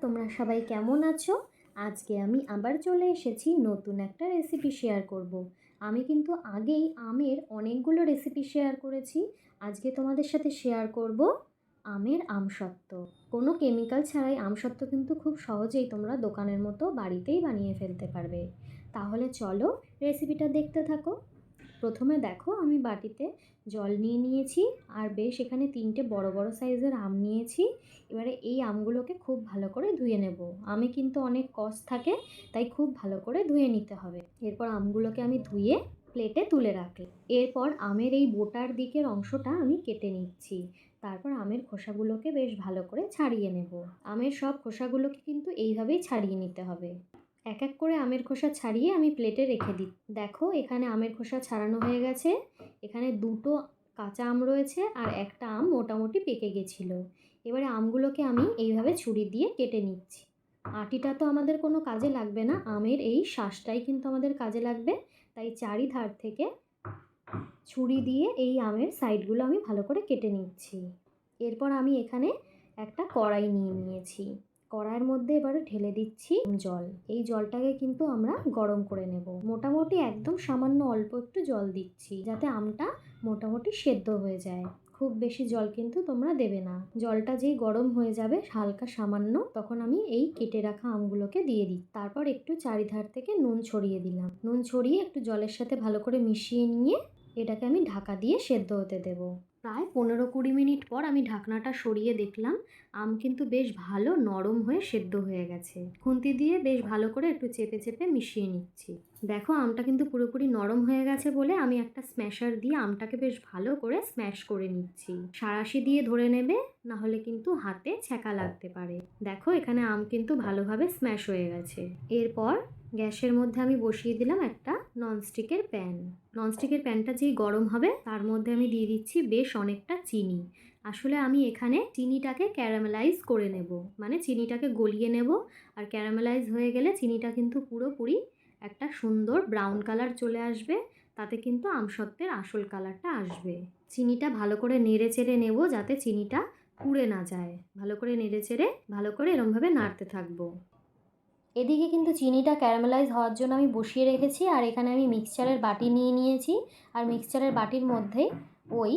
তোমরা সবাই কেমন আছো? আজকে আমি আবার চলে এসেছি নতুন একটা রেসিপি শেয়ার করব। আমি কিন্তু আগেই আমের অনেকগুলো রেসিপি শেয়ার করেছি। আজকে তোমাদের সাথে শেয়ার করব আমের আমসত্ত্ব। কোনো কেমিক্যাল ছাড়াই আমসত্ত্ব কিন্তু খুব সহজেই তোমরা দোকানের মতো বাড়িতেই বানিয়ে ফেলতে পারবে। তাহলে চলো রেসিপিটা দেখতে থাকো। প্রথমে দেখো আমি বাটিতে জল নিয়ে নিয়েছি আর বেশ এখানে 3টে বড় বড় সাইজের আম নিয়েছি। এবারে এই আমগুলোকে খুব ভালো করে ধুয়ে নেব। আমে কিন্তু অনেক কষ থাকে, তাই খুব ভালো করে ধুয়ে নিতে হবে। এরপর আমগুলোকে আমি ধুয়ে প্লেটে তুলে রাখি। এরপর আমের এই বোটার দিকের অংশটা আমি কেটে নিচ্ছি। তারপর আমের খোসাগুলোকে বেশ ভালো করে ছাড়িয়ে নেব। আমের সব খোসাগুলোকে কিন্তু এইভাবেই ছাড়িয়ে নিতে হবে। এক এক করে আমের খোসা ছাড়িয়ে আমি প্লেটে রেখে দিই। দেখো এখানে আমের খোসা ছাড়ানো হয়ে গেছে। এখানে 2টো কাঁচা আম রয়েছে আর একটা আম মোটামুটি পেকে গেছিলো। এবারে আমগুলোকে আমি এইভাবে ছুরি দিয়ে কেটে নিচ্ছি। আটিটা তো আমাদের কোনো কাজে লাগবে না, আমের এই শাঁসটাই কিন্তু আমাদের কাজে লাগবে। তাই চারিধার থেকে ছুরি দিয়ে এই আমের সাইডগুলো আমি ভালো করে কেটে নিচ্ছি। এরপর আমি এখানে একটা কড়াই নিয়ে নিয়েছি। কড়াইয়ের মধ্যে এবারে ঢেলে দিচ্ছি জল। এই জলটাকে কিন্তু আমরা গরম করে নেব। মোটামুটি একদম সামান্য অল্প একটু জল দিচ্ছি, যাতে আমটা মোটামুটি সেদ্ধ হয়ে যায়। খুব বেশি জল কিন্তু তোমরা দেবে না। জলটা যেই গরম হয়ে যাবে হালকা সামান্য, তখন আমি এই কেটে রাখা আমগুলোকে দিয়ে দিই। তারপর একটু চারিধার থেকে নুন ছড়িয়ে দিলাম। নুন ছড়িয়ে একটু জলের সাথে ভালো করে মিশিয়ে নিয়ে এটাকে আমি ঢাকা দিয়ে সেদ্ধ হতে দেব। প্রায় 15-20 মিনিট পর আমি ঢাকনাটা সরিয়ে দেখলাম আম কিন্তু বেশ ভালো নরম হয়ে সেদ্ধ হয়ে গেছে। খুন্তি দিয়ে বেশ ভালো করে একটু চেপে চেপে মিশিয়ে নিচ্ছি। দেখো আমটা কিন্তু পুরোপুরি নরম হয়ে গেছে বলে আমি একটা স্ম্যাশার দিয়ে আমটাকে বেশ ভালো করে স্ম্যাশ করে নিচ্ছি। সাঁড়াশি দিয়ে ধরে নেবে, না হলে কিন্তু হাতে ছ্যাঁকা লাগতে পারে। দেখো এখানে আম কিন্তু ভালোভাবে স্ম্যাশ হয়ে গেছে। এরপর গ্যাসের মধ্যে আমি বসিয়ে দিলাম একটা ননস্টিকের প্যান। ননস্টিকের প্যানটা যেই গরম হবে তার মধ্যে আমি দিয়ে দিচ্ছি বেশ অনেকটা চিনি। আসলে আমি এখানে চিনিটাকে ক্যারামেলাইজ করে নেব, মানে চিনিটাকে গলিয়ে নেব। আর ক্যারামেলাইজ হয়ে গেলে চিনিটা কিন্তু পুরোপুরি একটা সুন্দর ব্রাউন কালার চলে আসবে। তাতে কিন্তু আমসত্ত্বের আসল কালারটা আসবে। চিনিটা ভালো করে নেড়ে চেড়ে নেব যাতে চিনিটা পুড়ে না যায়। ভালো করে নেড়ে চেড়ে ভালো করে এরমভাবে নাড়তে থাকবো। এদিকে কিন্তু চিনিটা ক্যারামেলাইজ হওয়ার জন্য আমি বসিয়ে রেখেছি। আর এখানে আমি মিক্সচারের বাটি নিয়ে নিয়েছি। আর মিক্সচারের বাটির মধ্যেই ওই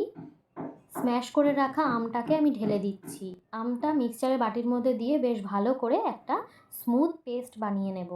স্ম্যাশ করে রাখা আমটাকে আমি ঢেলে দিচ্ছি। আমটা মিক্সচারের বাটির মধ্যে দিয়ে বেশ ভালো করে একটা স্মুথ পেস্ট বানিয়ে নেব।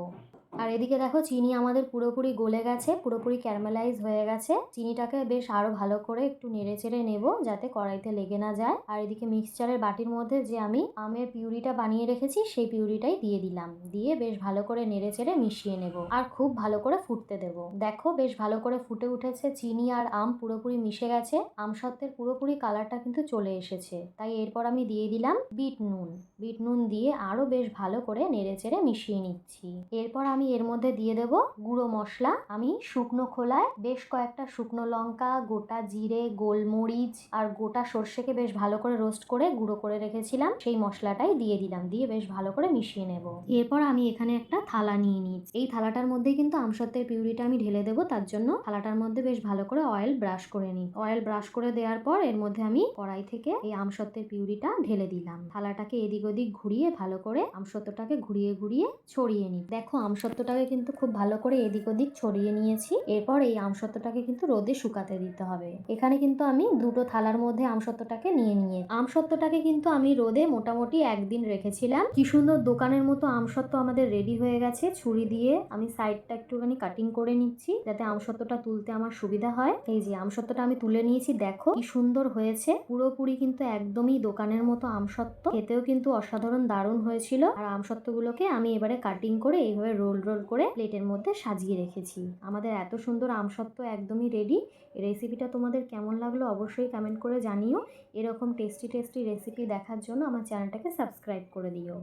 আর এদিকে দেখো চিনি আমাদের পুরোপুরি গলে গেছে, পুরোপুরি ক্যারামেলাইজ হয়ে গেছে। চিনিটাকে বেশ আরও ভালো করে একটু নেড়ে চেড়ে নেব যাতে কড়াইতে লেগে না যায়। আর এদিকে মিক্সচারের বাটির মধ্যে যে আমি আমের পিউরিটা বানিয়ে রেখেছি সেই পিউরিটাই দিয়ে দিলাম। দিয়ে বেশ ভালো করে নেড়ে চেড়ে মিশিয়ে নেব আর খুব ভালো করে ফুটতে দেব। দেখো বেশ ভালো করে ফুটে উঠেছে, চিনি আর আম পুরোপুরি মিশে গেছে। আমসত্ত্বের পুরোপুরি কালারটা কিন্তু চলে এসেছে। তাই এরপর আমি দিয়ে দিলাম বিট নুন। বিট নুন দিয়ে আরও বেশ ভালো করে নেড়ে চেড়ে মিশিয়ে নিচ্ছি। এরপর আমি এর মধ্যে দিয়ে দেব গুঁড়ো মশলা। আমি শুকনো খোলায় বেশ কয়েকটা শুকনো লঙ্কা, গোটা জিরে, গোলমরিচ আর গোটা সর্ষেকে বেশ ভালো করে রোস্ট করে গুঁড়ো করে রেখেছিলাম, সেই মশলাটাই দিয়ে দিলাম। দিয়ে বেশ ভালো করে মিশিয়ে নেব। এরপর আমি এখানে একটা থালা নিয়ে নিচ্ছি। এই থালাটার মধ্যেই কিন্তু আমসত্ত্বের পিউরিটা আমি ঢেলে দেবো। তার জন্য থালাটার মধ্যে বেশ ভালো করে অয়েল ব্রাশ করে নিই। অয়েল ব্রাশ করে দেওয়ার পর এর মধ্যে আমি কড়াই থেকে এই আমসত্ত্বের পিউরিটা ঢেলে দিলাম। থালাটাকে এদিক ওদিক ঘুরিয়ে ভালো করে আমসত্ত্বটাকে ঘুরিয়ে ঘুরিয়ে ছড়িয়ে নিই। দেখো আমসত্ত্বটাকে কিন্তু খুব ভালো করে এদিক ওদিক ছড়িয়ে নিয়েছি। এরপর এই আমসত্ত্বটাকে কিন্তু রোদে শুকাতে দিতে হবে। এখানে কিন্তু আমি 2টো থালার মধ্যে আমসত্ত্বটাকে নিয়ে আমসত্ত্বটাকে কিন্তু আমি রোদে মোটামুটি 1 দিন রেখেছিলাম। কি সুন্দর দোকানের মতো আমসত্ত্ব আমাদের রেডি হয়ে গেছে। ছুরি দিয়ে আমি সাইডটা একটুখানি কাটিং করে নিচ্ছি যাতে আমসত্ত্বটা তুলতে আমার সুবিধা হয়। এই যে আমসত্ত্বটা আমি তুলে নিয়েছি, দেখো কি সুন্দর হয়েছে। পুরোপুরি কিন্তু একদমই দোকানের মতো আমসত্ত্ব, খেতেও কিন্তু অসাধারণ দারুণ হয়েছিল। আর আমসত্ত্বগুলোকে আমি এবারে কাটিং করে এইভাবে রোল রোল করে প্লেটের মধ্যে সাজিয়ে রেখেছি। আমাদের এত সুন্দর আমসত্ত্ব একদমই রেডি। এই রেসিপিটা তোমাদের কেমন লাগলো অবশ্যই কমেন্ট করে জানিও। এরকম টেস্টি টেস্টি রেসিপি দেখার জন্য আমার চ্যানেলটাকে সাবস্ক্রাইব করে দিও।